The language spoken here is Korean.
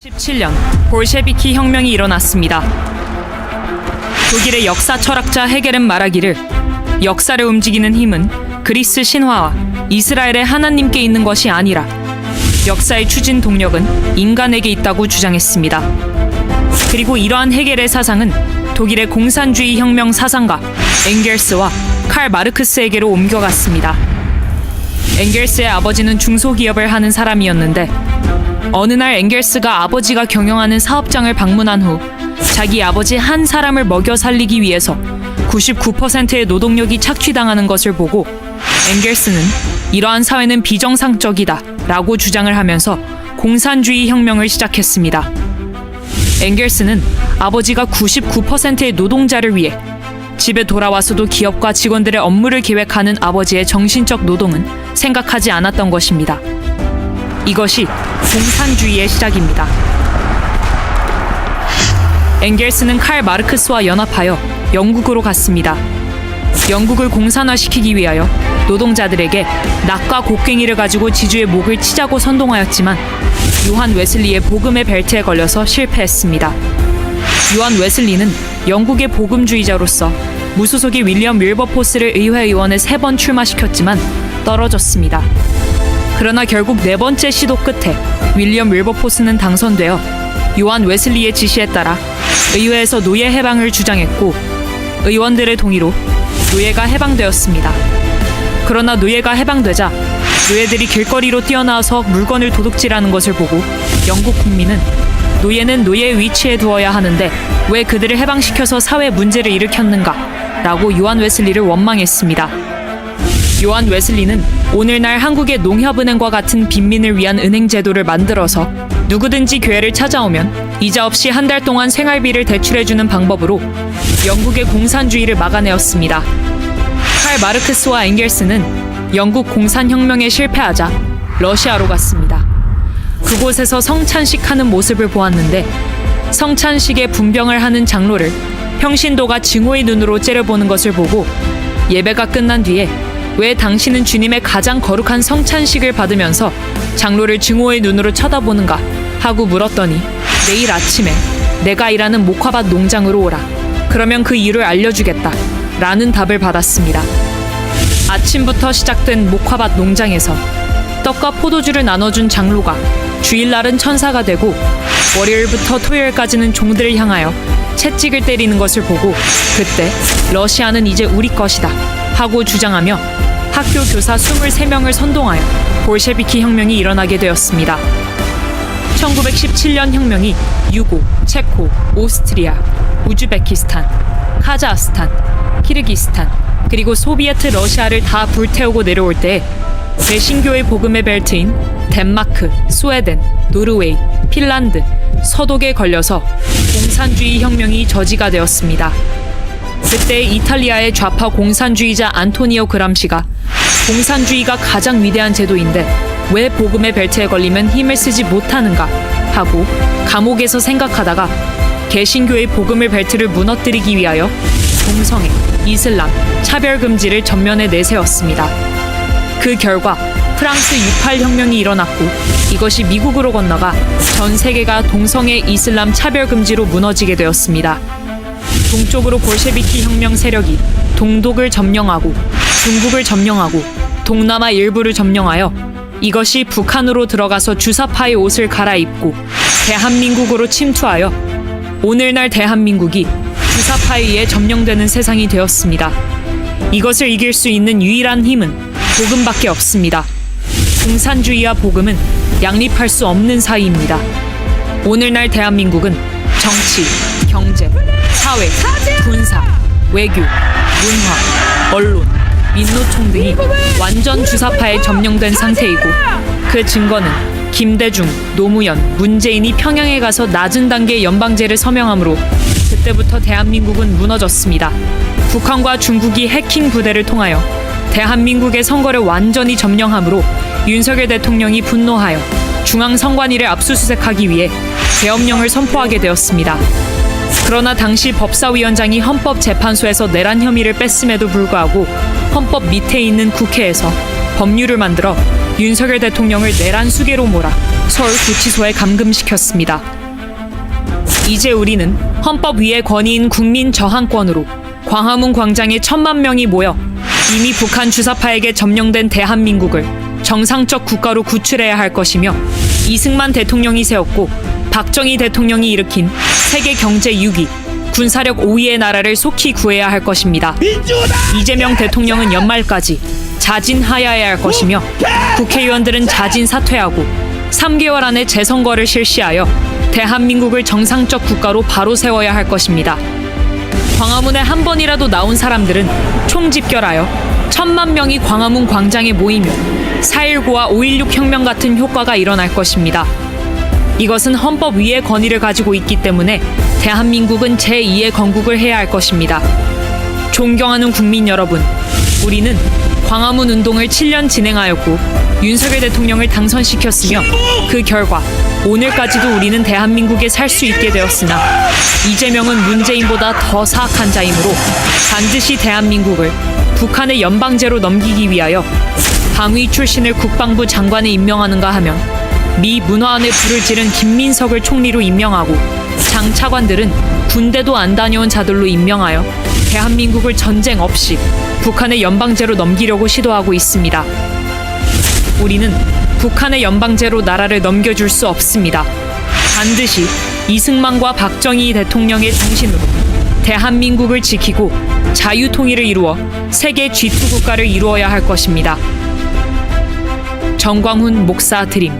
17년 볼셰비키 혁명이 일어났습니다. 독일의 역사 철학자 헤겔은 말하기를 역사를 움직이는 힘은 그리스 신화와 이스라엘의 하나님께 있는 것이 아니라 역사의 추진 동력은 인간에게 있다고 주장했습니다. 그리고 이러한 헤겔의 사상은 독일의 공산주의 혁명 사상가 엥겔스와 칼 마르크스에게로 옮겨갔습니다. 엥겔스의 아버지는 중소기업을 하는 사람이었는데 어느 날 엥겔스가 아버지가 경영하는 사업장을 방문한 후 자기 아버지 한 사람을 먹여 살리기 위해서 99%의 노동력이 착취당하는 것을 보고 엥겔스는 이러한 사회는 비정상적이다 라고 주장을 하면서 공산주의 혁명을 시작했습니다. 엥겔스는 아버지가 99%의 노동자를 위해 집에 돌아와서도 기업과 직원들의 업무를 계획하는 아버지의 정신적 노동은 생각하지 않았던 것입니다. 이것이 공산주의의 시작입니다. 엥겔스는 칼 마르크스와 연합하여 영국으로 갔습니다. 영국을 공산화시키기 위하여 노동자들에게 낫과 곡괭이를 가지고 지주의 목을 치자고 선동하였지만 요한 웨슬리의 복음의 벨트에 걸려서 실패했습니다. 요한 웨슬리는 영국의 복음주의자로서 무소속의 윌리엄 윌버포스를 의회 의원에 3번 출마시켰지만 떨어졌습니다. 그러나 결국 4번째 시도 끝에 윌리엄 윌버포스는 당선되어 요한 웨슬리의 지시에 따라 의회에서 노예 해방을 주장했고 의원들의 동의로 노예가 해방되었습니다. 그러나 노예가 해방되자 노예들이 길거리로 뛰어나와서 물건을 도둑질하는 것을 보고 영국 국민은 노예는 노예의 위치에 두어야 하는데 왜 그들을 해방시켜서 사회 문제를 일으켰는가 라고 요한 웨슬리를 원망했습니다. 요한 웨슬리는 오늘날 한국의 농협은행과 같은 빈민을 위한 은행 제도를 만들어서 누구든지 교회를 찾아오면 이자 없이 한 달 동안 생활비를 대출해주는 방법으로 영국의 공산주의를 막아내었습니다. 칼 마르크스와 엥겔스는 영국 공산혁명에 실패하자 러시아로 갔습니다. 그곳에서 성찬식하는 모습을 보았는데 성찬식에 분병을 하는 장로를 평신도가 증오의 눈으로 째려보는 것을 보고 예배가 끝난 뒤에 왜 당신은 주님의 가장 거룩한 성찬식을 받으면서 장로를 증오의 눈으로 쳐다보는가 하고 물었더니 내일 아침에 내가 일하는 목화밭 농장으로 오라. 그러면 그 이유를 알려주겠다. 라는 답을 받았습니다. 아침부터 시작된 목화밭 농장에서 떡과 포도주를 나눠준 장로가 주일날은 천사가 되고 월요일부터 토요일까지는 종들을 향하여 채찍을 때리는 것을 보고 그때 러시아는 이제 우리 것이다 하고 주장하며 학교 교사 23명을 선동하여 볼셰비키 혁명이 일어나게 되었습니다. 1917년 혁명이 유고, 체코, 오스트리아, 우즈베키스탄, 카자흐스탄, 키르기스탄, 그리고 소비에트 러시아를 다 불태우고 내려올 때 개신교의 복음의 벨트인 덴마크, 스웨덴, 노르웨이, 핀란드, 서독에 걸려서 공산주의 혁명이 저지가 되었습니다. 그때 이탈리아의 좌파 공산주의자 안토니오 그람시가 공산주의가 가장 위대한 제도인데 왜 복음의 벨트에 걸리면 힘을 쓰지 못하는가 하고 감옥에서 생각하다가 개신교의 복음의 벨트를 무너뜨리기 위하여 동성애, 이슬람, 차별금지를 전면에 내세웠습니다. 그 결과 프랑스 68혁명이 일어났고 이것이 미국으로 건너가 전 세계가 동성애, 이슬람 차별금지로 무너지게 되었습니다. 동쪽으로 볼셰비키 혁명 세력이 동독을 점령하고 중국을 점령하고 동남아 일부를 점령하여 이것이 북한으로 들어가서 주사파의 옷을 갈아입고 대한민국으로 침투하여 오늘날 대한민국이 주사파에 의해 점령되는 세상이 되었습니다. 이것을 이길 수 있는 유일한 힘은 복음밖에 없습니다. 공산주의와 복음은 양립할 수 없는 사이입니다. 오늘날 대한민국은 정치, 경제, 사회, 군사, 외교, 문화, 언론, 민노총 등이 완전 주사파에 점령된 상태이고 그 증거는 김대중, 노무현, 문재인이 평양에 가서 낮은 단계의 연방제를 서명함으로 그때부터 대한민국은 무너졌습니다. 북한과 중국이 해킹 부대를 통하여 대한민국의 선거를 완전히 점령함으로 윤석열 대통령이 분노하여 중앙선관위를 압수수색하기 위해 계엄령을 선포하게 되었습니다. 그러나 당시 법사위원장이 헌법재판소에서 내란 혐의를 뺐음에도 불구하고 헌법 밑에 있는 국회에서 법률을 만들어 윤석열 대통령을 내란 수괴로 몰아 서울구치소에 감금시켰습니다. 이제 우리는 헌법 위의 권위인 국민 저항권으로 광화문 광장에 1,000만 명이 모여 이미 북한 주사파에게 점령된 대한민국을 정상적 국가로 구출해야 할 것이며, 이승만 대통령이 세웠고 박정희 대통령이 일으킨 세계 경제 6위, 군사력 5위의 나라를 속히 구해야 할 것입니다. 이재명 대통령은 연말까지 자진하야해야 할 것이며, 국회의원들은 자진 사퇴하고 3개월 안에 재선거를 실시하여 대한민국을 정상적 국가로 바로 세워야 할 것입니다. 광화문에 한 번이라도 나온 사람들은 총집결하여 1,000만 명이 광화문 광장에 모이면 4.19와 5.16 혁명 같은 효과가 일어날 것입니다. 이것은 헌법 위의 권위를 가지고 있기 때문에 대한민국은 제2의 건국을 해야 할 것입니다. 존경하는 국민 여러분, 우리는 광화문 운동을 7년 진행하였고 윤석열 대통령을 당선시켰으며, 그 결과 오늘까지도 우리는 대한민국에 살 수 있게 되었으나, 이재명은 문재인보다 더 사악한 자이므로 반드시 대한민국을 북한의 연방제로 넘기기 위하여 방위 출신을 국방부 장관에 임명하는가 하면 미 문화원에 불을 지른 김민석을 총리로 임명하고, 장 차관들은 군대도 안 다녀온 자들로 임명하여 대한민국을 전쟁 없이 북한의 연방제로 넘기려고 시도하고 있습니다. 우리는 북한의 연방제로 나라를 넘겨줄 수 없습니다. 반드시 이승만과 박정희 대통령의 정신으로 대한민국을 지키고 자유통일을 이루어 세계 G2 국가를 이루어야 할 것입니다. 정광훈 목사 드림.